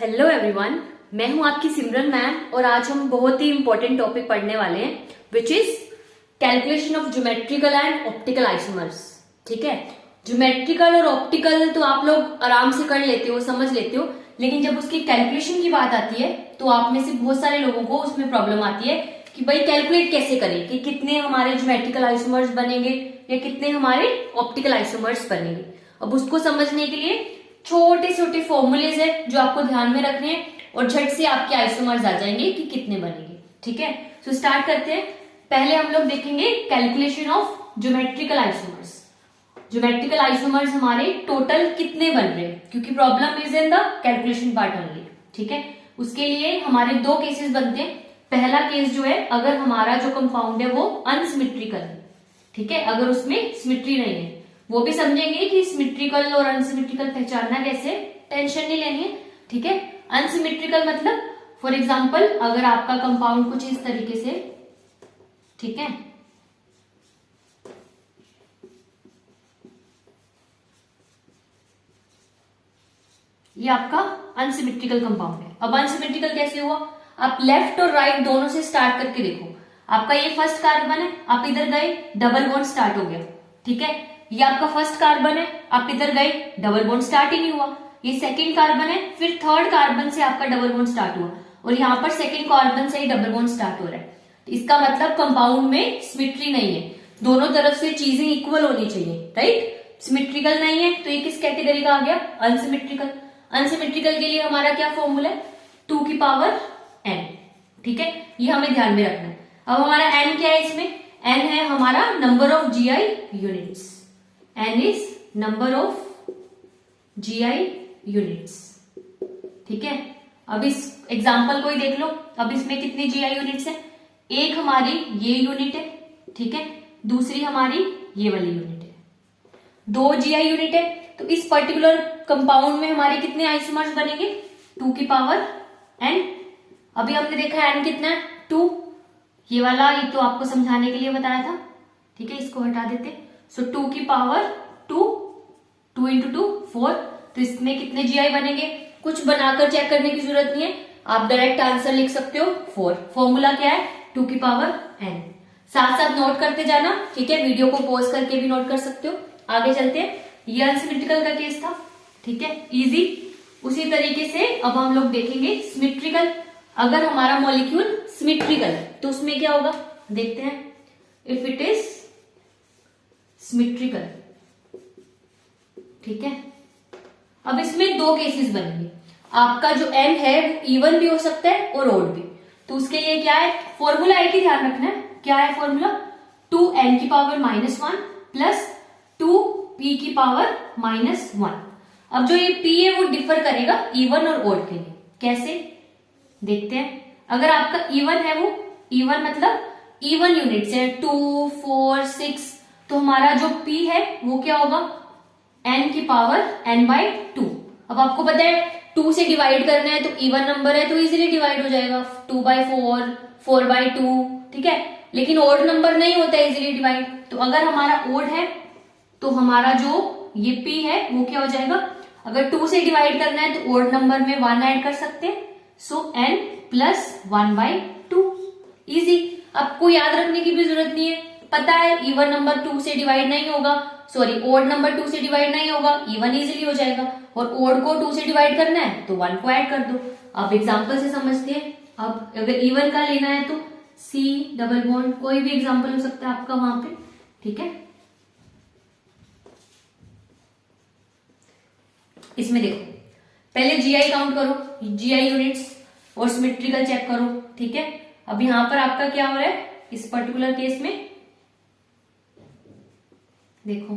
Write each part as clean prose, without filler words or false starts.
Hello everyone, मैं हूं आपकी सिमरन मैम और आज हम बहुत ही इंपॉर्टेंट टॉपिक पढ़ने वाले हैं which is calculation of geometrical and optical isomers. ठीक है, ज्योमेट्रिकल और ऑप्टिकल तो आप लोग आराम से कर लेते हो, समझ लेते हो, लेकिन जब उसकी कैलकुलेशन की बात आती है तो आप में से बहुत सारे लोगों को उसमें प्रॉब्लम आती है कि भाई कैलकुलेट कैसे करें कि कितने हमारे ज्योमेट्रिकल आइसोमर्स बनेंगे या कितने हमारे ऑप्टिकल आइसोमर्स बनेंगे। अब उसको समझने के लिए छोटे छोटे फॉर्मूलेज है जो आपको ध्यान में रखने हैं और झट से आपके आइसोमर्स आ जाएंगे कि कितने बनेंगे। ठीक है, सो स्टार्ट करते हैं। पहले हम लोग देखेंगे calculation of geometrical isomers. Geometrical isomers हमारे टोटल कितने बन रहे हैं, क्योंकि problem is in the calculation part only. ठीक है, उसके लिए हमारे दो केसेस बनते हैं। पहला केस जो है, अगर हमारा जो कंपाउंड है वो अनसिमेट्रिकल है। ठीक है, अगर उसमें सिमेट्री नहीं है, वो भी समझेंगे कि सिमेट्रिकल और अनसिमेट्रिकल पहचानना कैसे, टेंशन नहीं लेनी है। ठीक है, अनसिमेट्रिकल मतलब फॉर एग्जांपल अगर आपका कंपाउंड कुछ इस तरीके से, ठीक है, ये आपका अनसिमेट्रिकल कंपाउंड है। अब अनसिमेट्रिकल कैसे हुआ, आप लेफ्ट और राइट दोनों से स्टार्ट करके देखो। आपका ये फर्स्ट कार्बन है, आप इधर गए, डबल बॉन्ड स्टार्ट हो गया। ठीक है, ये आपका फर्स्ट कार्बन है, आप इधर गए, डबल बॉन्ड स्टार्ट ही नहीं हुआ। ये सेकंड कार्बन है, फिर थर्ड कार्बन से आपका डबल बॉन्ड स्टार्ट हुआ और यहाँ पर सेकंड कार्बन से ही डबल बॉन्ड स्टार्ट हो रहा है। तो इसका मतलब कंपाउंड में सिमेट्री नहीं है, दोनों तरफ से चीजें इक्वल होनी चाहिए, राइट। सिमेट्रिकल नहीं है तो ये किस कैटेगरी का आ गया, अनसिमेट्रिकल। अनसिमेट्रिकल के लिए हमारा क्या फॉर्मूला है, 2 की पावर n। ठीक है, ये हमें ध्यान में रखना है। अब हमारा n क्या है, इसमें n है हमारा number of GI units. n is number of GI units. ठीक है, अब इस एग्जांपल को ही देख लो। अब इसमें कितनी GI यूनिट्स है, एक हमारी ये यूनिट है, ठीक है, दूसरी हमारी ये वाली यूनिट है, 2 GI यूनिट है। तो इस पर्टिकुलर कंपाउंड में हमारे कितने आइसोमर्स बनेंगे, 2 की पावर n। अभी हमने देखा n कितना है, 2। ये वाला ये तो आपको समझाने के लिए बताया था। ठीक है, इसको हटा देते। सो 2 की पावर 2, 2 इंटू 2 4। तो इसमें कितने GI बनेंगे, कुछ बनाकर चेक करने की जरूरत नहीं है, आप डायरेक्ट आंसर लिख सकते हो 4। फॉर्मूला क्या है, 2 की पावर n। साथ साथ नोट करते जाना। ठीक है, वीडियो को पॉज करके भी नोट कर सकते हो। आगे चलते हैं, ये अनसिमेट्रिकल का केस था। ठीक है, इजी। उसी तरीके से अब हम लोग देखेंगे सिमेट्रिकल। अगर हमारा मॉलिक्यूल सिमेट्रिकल तो उसमें क्या होगा, देखते हैं। इफ इट इज सिमेट्रिकल, ठीक है, अब इसमें दो केसेस बनेंगे। आपका जो n है वो इवन भी हो सकता है और ओड भी। तो उसके लिए क्या है, फॉर्मूला एक ही ध्यान रखना है। क्या है फॉर्मूला, 2n की पावर -1 प्लस 2p की पावर -1। अब जो ये p है वो डिफर करेगा इवन और ओड के लिए। कैसे, देखते हैं। अगर आपका इवन है, वो इवन मतलब इवन यूनिट्स है 2, 4, 6, तो हमारा जो p है वो क्या होगा, n की पावर n/2। अब आपको पता है 2 से डिवाइड करना है तो इवन नंबर है तो इजीली डिवाइड हो जाएगा, 2/4, 4/2। ठीक है, लेकिन ओड नंबर नहीं होता है इजीली डिवाइड। तो अगर हमारा ओड है तो हमारा जो ये p है वो क्या हो जाएगा, अगर 2 से डिवाइड करना है तो ओड नंबर में 1 ऐड कर सकते हैं। सो n प्लस 1/2, इजी। आपको याद रखने की भी जरूरत नहीं है, पता है इवन नंबर 2 से डिवाइड नहीं होगा, सॉरी ओड नंबर 2 से डिवाइड नहीं होगा, इवन इजीली हो जाएगा। और ओड को 2 से डिवाइड करना है तो 1 को ऐड कर दो। अब एग्जांपल से समझते हैं। अब अगर इवन का लेना है तो C डबल बॉन्ड, कोई भी एग्जांपल हो सकता है आपका वहां पे। ठीक है, इसमें देखो, पहले GI काउंट करो, GI यूनिट्स, और सिमेट्रिकल चेक करो। ठीक है, अब यहां पर आपका क्या हो रहा है, इस पर्टिकुलर केस में देखो,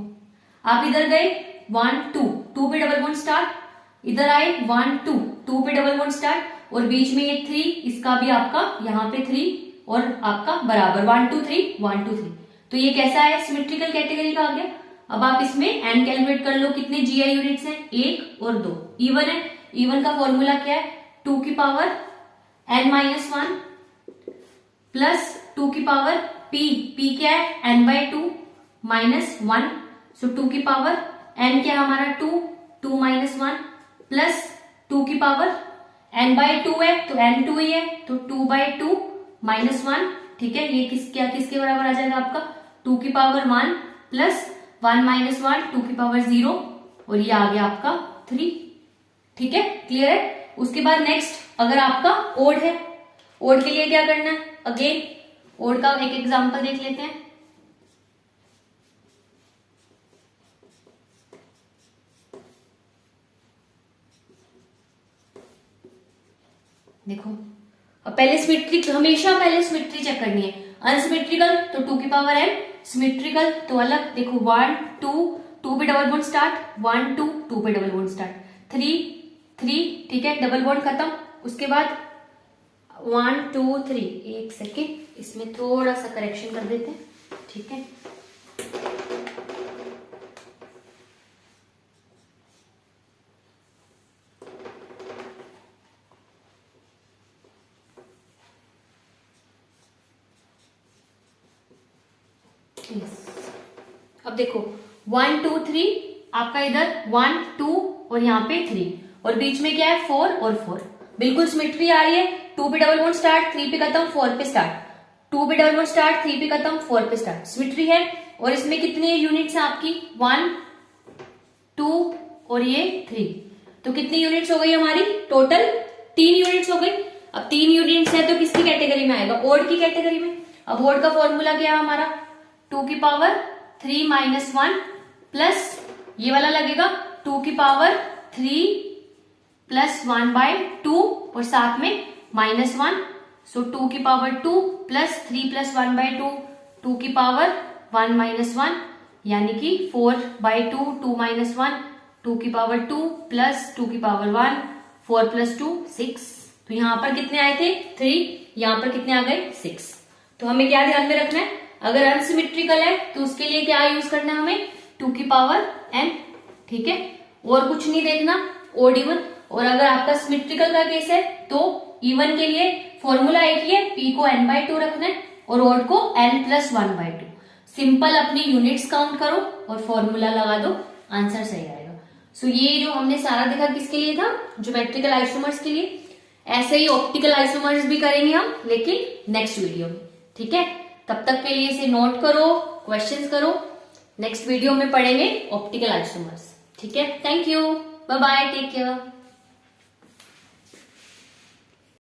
आप इधर गए 1 2, 2 पे डबल बॉन्ड स्टार्ट, इधर आए 1 2, 2 पे डबल बॉन्ड स्टार्ट, और बीच में ये 3, इसका भी आपका यहाँ पे 3 और आपका बराबर 1 2 3 1 2 3। तो ये कैसा है, सिमेट्रिकल कैटेगरी का आ गया। अब आप इसमें n कैलकुलेट कर लो, कितने GI यूनिट्स हैं, 1 और 2। इवन है, इवन का फॉर्मूला क्या है, 2 की पावर n-1 प्लस 2 की पावर p क्या है, n/2 -1। सो 2 की पावर n क्या हमारा 2, 2 -1 प्लस 2 की पावर n/2 है तो n2 ही है, तो 2/2 -1, ठीक है। ये किसके बराबर आ जाएगा आपका 2 की पावर 1 प्लस 1 - 1 2 की पावर 0, और ये आ गया आपका 3, ठीक है, क्लियर है। उसके बाद नेक्स्ट अगर आपका ओड है, ओड के लिए क्या करना है, अगेन ओड का एक एग्जांपल देख लेते हैं। देखो अब पहले सिमेट्रिक, हमेशा पहले सिमेट्री चेक करनी है। अनसिमेट्रिकल तो 2 की पावर n, सिमेट्रिकल तो अलग। देखो 1 2 2 पे डबल बॉन्ड स्टार्ट, 1 2 2 पे डबल बॉन्ड स्टार्ट, 3 3, ठीक है, डबल बॉन्ड खत्म। उसके बाद 1 2 3, एक सेकेंड इसमें थोड़ा सा करेक्शन कर देते हैं, ठीक है। अब देखो 1 2 3, आपका इधर 1 2 और यहाँ पे 3, और बीच में क्या है 4 और 4, बिल्कुल सिमेट्री आ रही है। 2 पे डबल बॉन्ड स्टार्ट, 3 पे खत्म, 4 पे स्टार्ट, 2 पे डबल बॉन्ड स्टार्ट, 3 पे खत्म, 4 पे स्टार्ट, सिमेट्री है। और इसमें कितनी यूनिट्स है आपकी 1 2 और ये 3, तो कितनी यूनिट्स हो गई हमारी टोटल 3 यूनिट्स हो गई। अब 3 यूनिट्स है तो किसकी कैटेगरी में आएगा, ओड की कैटेगरी में। अब ओड का फॉर्मूला क्या है हमारा 2 की पावर 3 - 1 प्लस ये वाला लगेगा 2 की पावर 3 प्लस 1/2 और साथ में -1, सो 2 की पावर 2 प्लस 3 प्लस 1/2, 2 की पावर 1 - 1 यानी कि 4/2, 2 - 1, 2 की पावर 2 प्लस 2 की पावर 1, 4 + 2 6। तो यहां पर कितने आए थे 3, यहां पर कितने आ गए 6। तो हमें क्या ध्यान में रखना है, अगर अनसिमेट्रिकल है तो उसके लिए क्या यूज करना है हमें 2 की पावर n, ठीक है, और कुछ नहीं देखना, ओड इवन। और अगर आपका सिमेट्रिकल का केस है तो इवन के लिए फॉर्मूला एक ही है, p को n/2 रखना है और ओड को n + 1/2। सिंपल अपनी यूनिट्स काउंट करो और फॉर्मूला लगा दो, आंसर सही आएगा। सो ये जो हमने सारा देखा किसके लिए था, ज्योमेट्रिकल आइसोमर्स के लिए। ऐसे ही ऑप्टिकल आइसोमर्स भी करेंगे हम, लेकिन नेक्स्ट वीडियो में, ठीक है। तब तक के लिए इसे नोट करो, क्वेश्चंस करो, नेक्स्ट वीडियो में पढ़ेंगे ऑप्टिकल आइसोमर्स, ठीक है। Thank you, bye bye, take care.